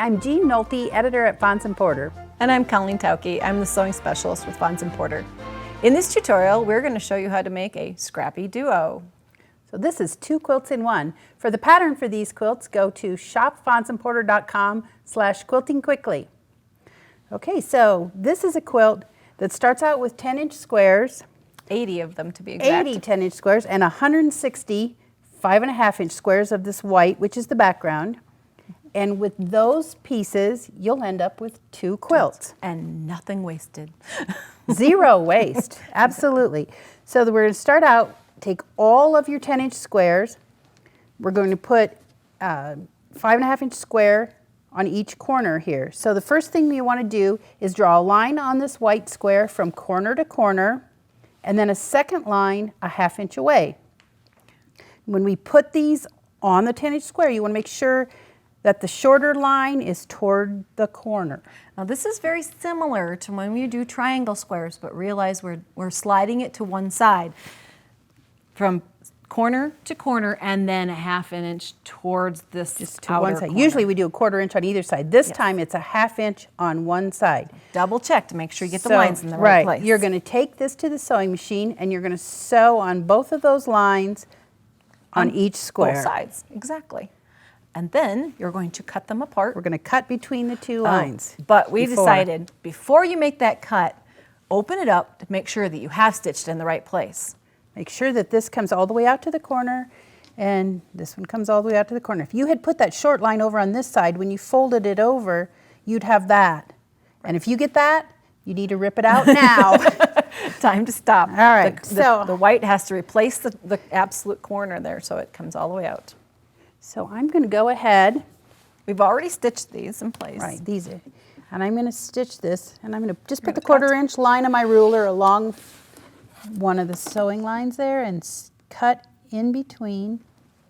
I'm Jean Nolte, editor at Fons & Porter. And I'm Colleen Tauke. I'm the sewing specialist with Fons & Porter. In this tutorial, we're going to show you how to make a Scrappy duo. So this is 2 quilts in 1. For the pattern for these quilts, go to shopfonsandporter.com/quiltingquickly. Okay, so this is a quilt that starts out with 10-inch squares. 80 of them to be exact. 80 10-inch squares and 160 5.5-inch squares of this white, which is the background. And with those pieces, you'll end up with 2 quilts. And nothing wasted. 0 waste, absolutely. So we're going to start out, take all of your 10-inch squares. We're going to put 5.5-inch square on each corner here. So the first thing you want to do is draw a line on this white square from corner to corner, and then a second line a 1/2 inch away. When we put these on the 10-inch square, you want to make sure that the shorter line is toward the corner. Now this is very similar to when we do triangle squares, but realize we're sliding it to one side from corner to corner and then a 1/2 inch towards this Just to outer one side. corner. Usually we do a 1/4 inch on either side. This time it's a 1/2 inch on one side. Double check to make sure you get the lines in the right place. You're going to take this to the sewing machine and you're going to sew on both of those lines on each square. Both sides, exactly. And then you're going to cut them apart. We're going to cut between the 2 lines. But we decided before you make that cut, open it up to make sure that you have stitched in the right place. Make sure that this comes all the way out to the corner and this one comes all the way out to the corner. If you had put that short line over on this side, when you folded it over, you'd have that. And if you get that, you need to rip it out now. Time to stop. All right. The white has to replace the absolute corner there so it comes all the way out. So I'm going to go ahead. We've already stitched these in place. Right, these are, and I'm going to stitch this, and I'm going to just put the 1/4 inch line of my ruler along one of the sewing lines there and cut in between.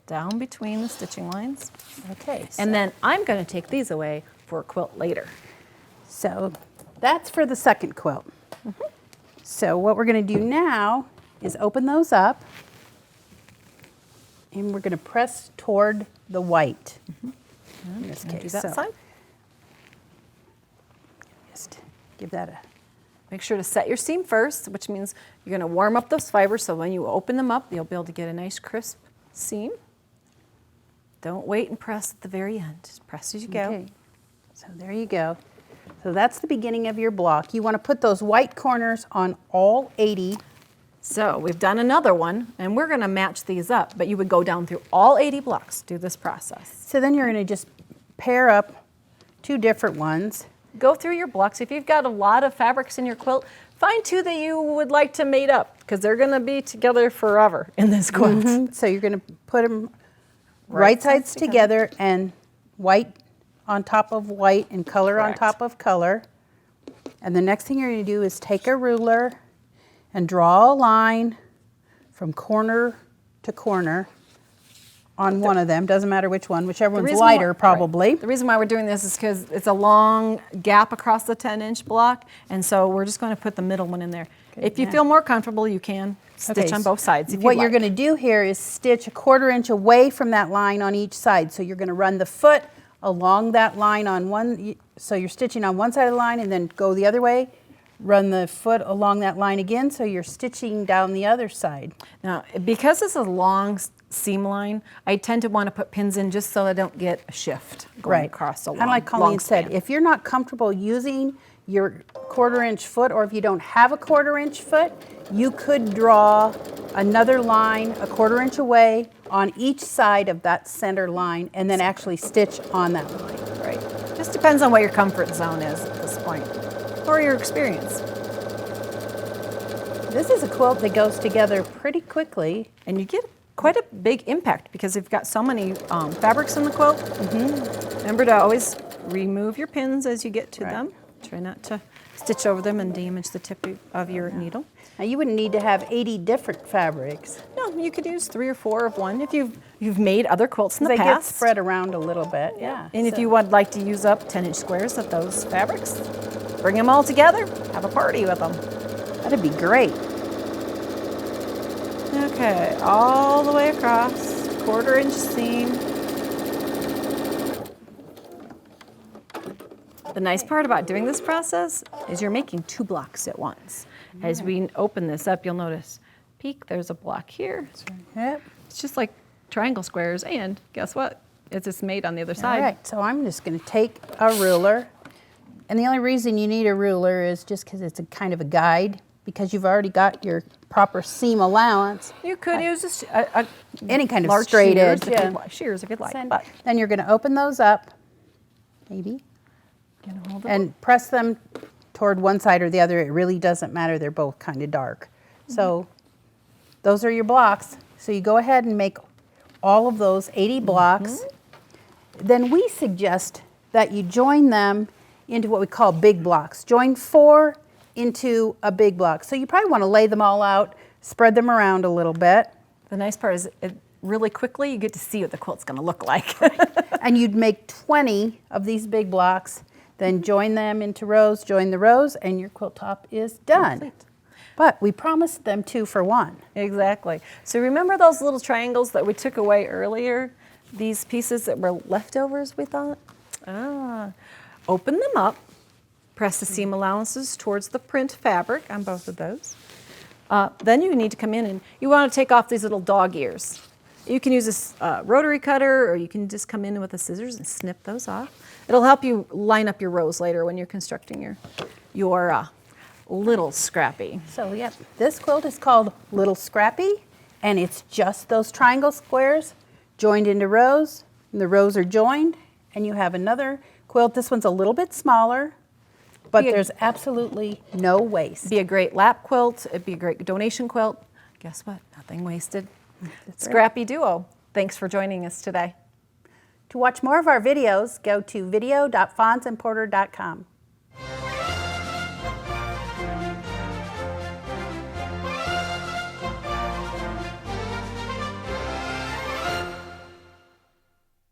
Down between the stitching lines. Okay. And then I'm going to take these away for a quilt later. So that's for the second quilt. So what we're going to do now is open those up. And we're going to press toward the white. In this case. Do that side. Just give that a... Make sure to set your seam first, which means you're going to warm up those fibers so when you open them up, you'll be able to get a nice crisp seam. Don't wait and press at the very end. Just press as you go. Okay. So there you go. So that's the beginning of your block. You want to put those white corners on all 80. So we've done another one, and we're going to match these up, but you would go down through all 80 blocks, do this process. So then you're going to just pair up 2 different ones. Go through your blocks. If you've got a lot of fabrics in your quilt, find 2 that you would like to mate up, because they're going to be together forever in this quilt. So you're going to put them right sides together and white on top of white and color on top of color. And the next thing you're going to do is take a ruler and draw a line from corner to corner on one of them. Doesn't matter which one, whichever one's lighter probably. Right. The reason why we're doing this is because it's a long gap across the 10-inch block, and so we're just going to put the middle one in there. Okay, if you feel more comfortable, you can stitch on both sides. What you're going to do here is stitch a 1/4 inch away from that line on each side. So you're going to run the foot along that line on one, so you're stitching on one side of the line and then go the other way. Run the foot along that line again, so you're stitching down the other side. Now, because this is a long seam line, I tend to want to put pins in just so I don't get a shift going across a long, and like Colleen said, if you're not comfortable using your 1/4 inch foot, or if you don't have a 1/4 inch foot, you could draw another line a 1/4 inch away on each side of that center line and then actually stitch on that line. Right. Just depends on what your comfort zone is at this point, or your experience. This is a quilt that goes together pretty quickly. And you get quite a big impact because you've got so many fabrics in the quilt. Remember to always remove your pins as you get to them. Try not to stitch over them and damage the tip of your needle. Now you wouldn't need to have 80 different fabrics. No, you could use 3 or 4 of one if you've made other quilts in the past. They get spread around a little bit, And if you would like to use up 10-inch squares of those fabrics, bring them all together, have a party with them. That'd be great. Okay, all the way across, 1/4 inch seam. The nice part about doing this process is you're making 2 blocks at once. As we open this up, you'll notice, peek, there's a block here. Yep. It's just like triangle squares, and guess what? It's just made on the other side. All right, so I'm just going to take a ruler, and the only reason you need a ruler is just because it's a kind of a guide, because you've already got your proper seam allowance. You could use just Any kind of large straight shears edge, if yeah. you'd like. Shears if you'd like. Then, But then you're going to open those up, maybe, get a hold of and press them toward one side or the other. It really doesn't matter. They're both kind of dark. So those are your blocks. So you go ahead and make all of those 80 blocks. Then we suggest that you join them into what we call big blocks. Join 4 into a big block. So you probably want to lay them all out, spread them around a little bit. The nice part is really quickly you get to see what the quilt's going to look like. And you'd make 20 of these big blocks, then join them into rows, join the rows, and your quilt top is done. Complete. But we promised them 2 for 1. Exactly. So remember those little triangles that we took away earlier? These pieces that were leftovers, we thought? Open them up. Press the seam allowances towards the print fabric on both of those. Then you need to come in and you want to take off these little dog ears. You can use a rotary cutter, or you can just come in with the scissors and snip those off. It'll help you line up your rows later when you're constructing your little Scrappy. So yep, this quilt is called Little Scrappy, and it's just those triangle squares joined into rows, and the rows are joined, and you have another quilt. This one's a little bit smaller, but there's absolutely no waste. It'd be a great lap quilt. It'd be a great donation quilt. Guess what? Nothing wasted. That's Scrappy Duo. Thanks for joining us today. To watch more of our videos, go to video.fonsandporter.com.